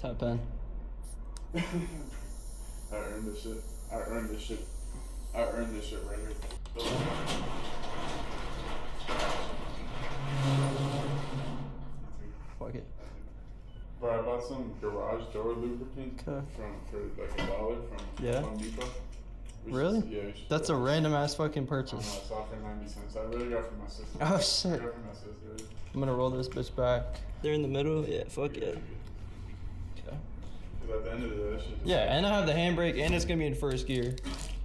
Tap in. I earned this shit. I earned this shit. I earned this shit right here. Fuck it. Bro, I bought some garage door lubricant for like $1 from Home Depot. Really? Yeah. That's a random ass fucking purchase. I saw it for 90 cents. I really got it from my sister. Oh shit. I got it from my sister. I'm gonna roll this bitch back. They're in the middle? Yeah, fuck yeah. Okay. Cause at the end of the day, that shit just Yeah, and I have the handbrake and it's gonna be in first gear.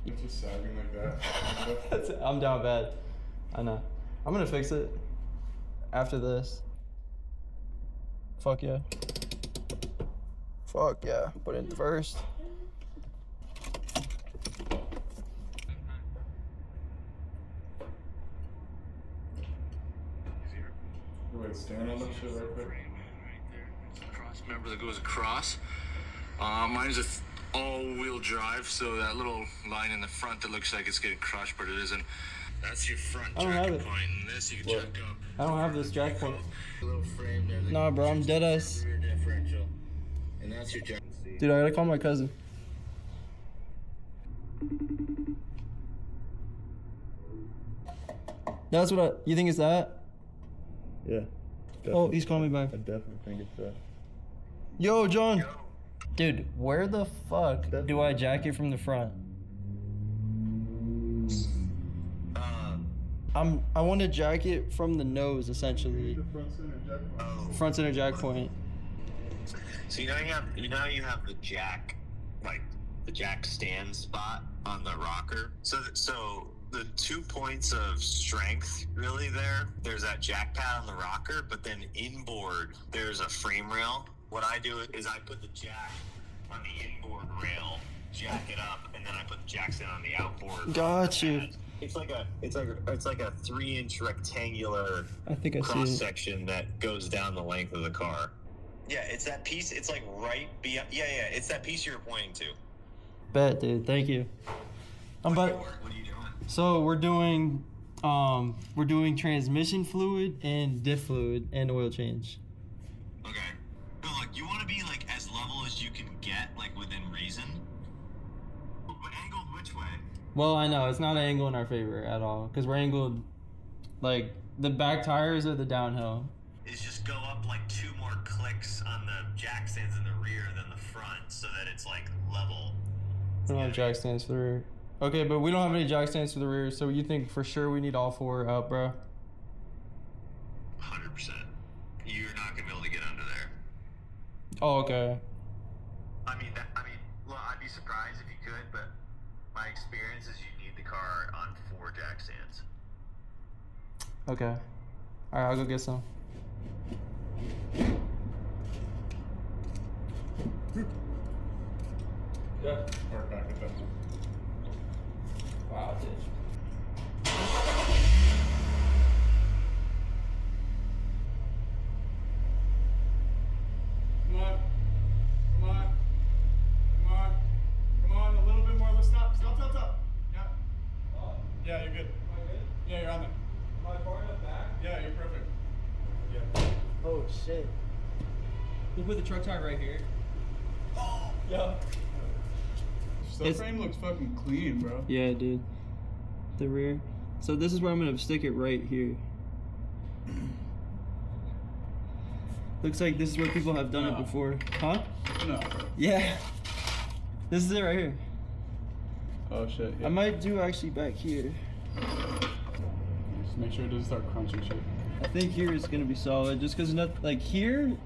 it's just sagging like that. I'm down bad. I know. I'm gonna fix it after this. Fuck yeah. Fuck yeah. Put it in first. Wait, stand on that shit right quick. Remember that goes across. Mine's a all-wheel drive, so that little line in the front that looks like it's getting crushed, but it isn't. That's your front jack point, and this you can jack up. I don't have this jack point. Little frame there. Nah, bro, I'm dead ass. Rear differential, and that's your jack. Dude, I gotta call my cousin. That's what you think it's that? Yeah. Oh, he's calling me back. I definitely think it's that. Yo, John. Dude, where the fuck do I jack it from the front? I want to jack it from the nose, essentially. The front center jack point. Front center jack point. So you know you have the jack, like the jack stand spot on the rocker. So the 2 points of strength really there's that jack pad on the rocker, but then inboard there's a frame rail. What I do is I put the jack on the inboard rail, jack it up, and then I put the jack stand on the outboard. Got you. It's like a 3-inch rectangular it. cross section that goes down the length of the car. Yeah, it's that piece. It's like right beyond. Yeah, it's that piece you're pointing to. Bet, dude. Thank you. What are you doing? So we're doing transmission fluid and diff fluid and oil change. Okay. But look, you want to be like as level as you can get, like within reason. But angled which way? Well, I know it's not an angle in our favor at all because we're angled like the back tires are the downhill. Is just go up like 2 more clicks on the jack stands in the rear than the front, so that it's like level. We don't have jack stands for the rear. Okay, but we don't have any jack stands for the rear, so you think for sure we need all 4 up, bro? 100%. You're not gonna be able to get under there. Oh, okay. Well, I'd be surprised if you could, but my experience is you need the car on 4 jack stands. Okay. All right, I'll go get some. Yeah. Park back at that one. Wow, dude. Come on. Come on. Come on. Come on. A little bit more. Let's stop. Stop. Yeah. Yeah, you're good. Am I good? Yeah, you're on there. Am I far enough back? Yeah, you're perfect. Yeah. Oh, shit. We'll put the truck tire right here. Oh! Yeah. Subframe looks fucking clean, bro. Yeah, dude. The rear. So this is where I'm gonna stick it right here. Looks like this is where people have done it before. Huh? No. Yeah. This is it right here. Oh shit. Yeah. I might do actually back here. Just make sure it doesn't start crunching shit. I think here is gonna be solid just because like here,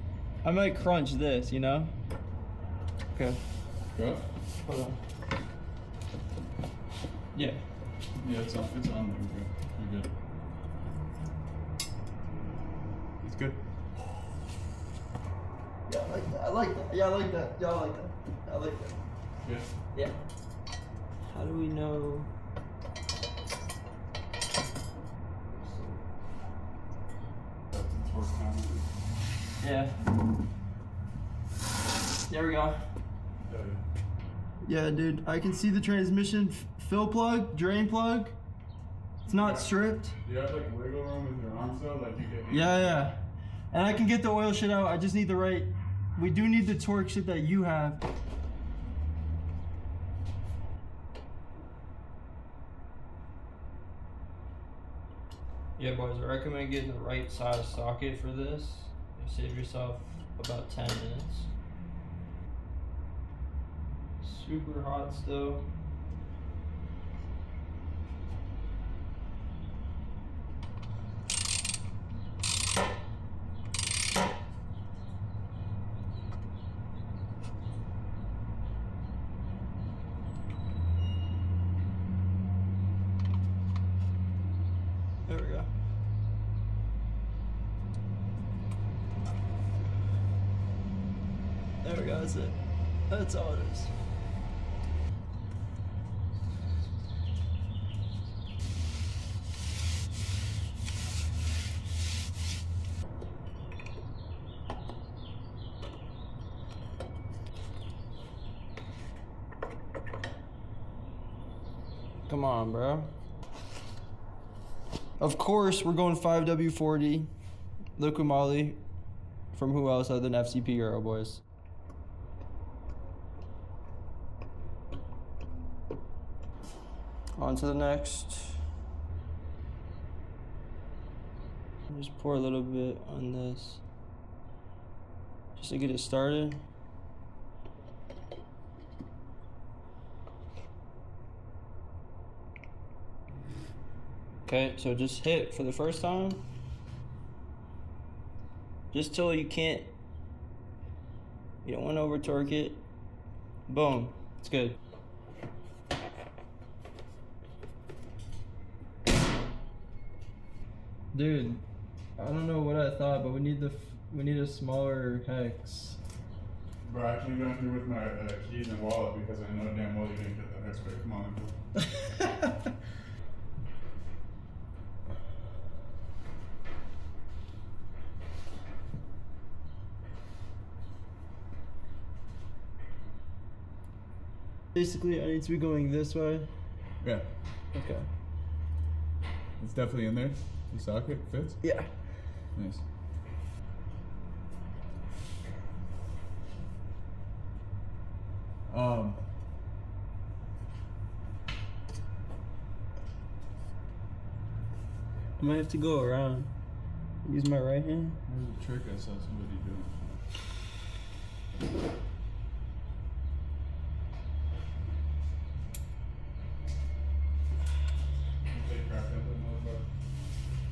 I might crunch this, you know? Okay. Go. Hold on. Yeah. Yeah, it's on there. You're good. It's good. Yeah, I like that. I like that. Yeah, I like that. Yeah, I like that. I like that. Yeah. Yeah. How do we know? That's the torque count. Yeah. There we go. Yeah, dude, I can see the transmission fill plug, drain plug. It's not stripped. Do you have like wiggle room with your arms though? Like you get. Yeah. And I can get the oil shit out. I just need the right We do need the torque shit that you have. Yeah, boys, I recommend getting the right size socket for this. You save yourself about 10 minutes. Super hot still. There we go. There we go, that's it. That's all it is. Come on, bro. Of course, we're going 5W40 liquid moly from who else other than FCP Gear Oil, boys. On to the next. Just pour a little bit on this just to get it started. Okay, so just hit for the first time. Just till you can't, you don't want to over torque it. Boom, it's good. Dude, I don't know what I thought, but we need a smaller hex. Bro, I actually going through with my keys and wallet because I know damn well you didn't get the hex right. Come on. Basically, I need to be going this way. Yeah. Okay. It's definitely in there. The socket fits? Yeah. Nice. I might have to go around. Use my right hand. There's a trick I saw somebody doing.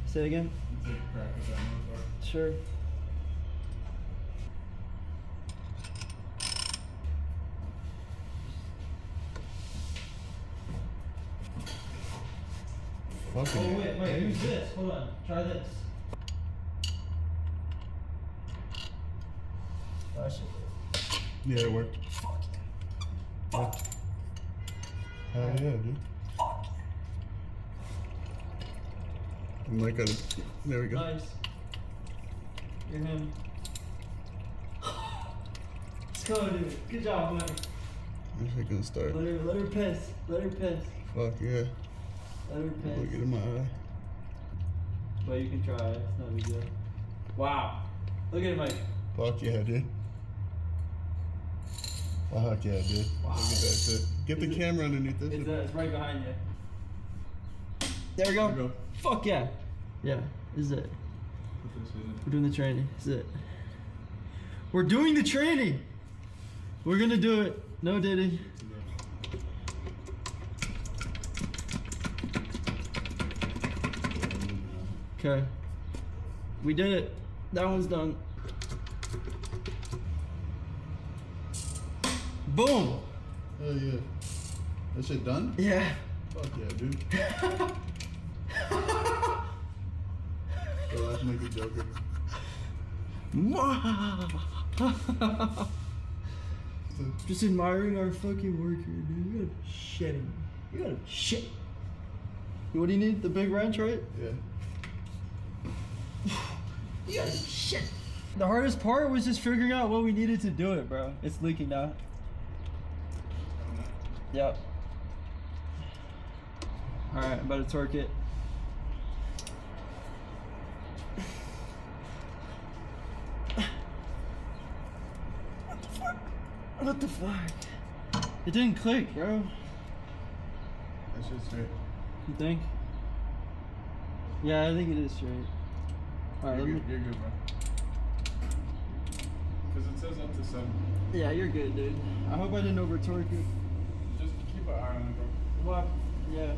Say it again? Take a crack at that motherfucker. Sure. Fucking. Oh wait, use this. Hold on. Try this. That should work. Yeah, it worked. Fuck yeah. Worked. Hell yeah, dude. I'm like a, there we go. Nice. You're him. Let's go, dude. Good job, buddy. Wish I can start. Let her piss. Let her piss. Fuck yeah. Let her piss. Look in my eye. But you can try. It's not a big deal. Wow. Look at it, Mike. Fuck yeah, dude. Fuck yeah, dude. Wow. Look at that shit. Get the camera underneath this. It's right behind you. There we go. There we go. Fuck yeah. Yeah, this is it. We're doing the training. This is it. We're doing the training. We're gonna do it. No Diddy. Okay. We did it. That one's done. Boom. Hell yeah. That shit done? Yeah. Fuck yeah, dude. So let's make a joker. Just admiring our fucking work here, dude. You gotta shit him. You gotta shit. What do you need? The big wrench, right? Yeah. You gotta shit. The hardest part was just figuring out what we needed to do it, bro. It's leaking now. Yep. Alright, I'm about to torque it. What the fuck? It didn't click, bro. That shit's straight. You think? Yeah, I think it is straight. Alright, You're good, bro. Because it says up to 7. Yeah, you're good, dude. I hope I didn't over torque it. Just keep an eye on it, bro. What? Yeah.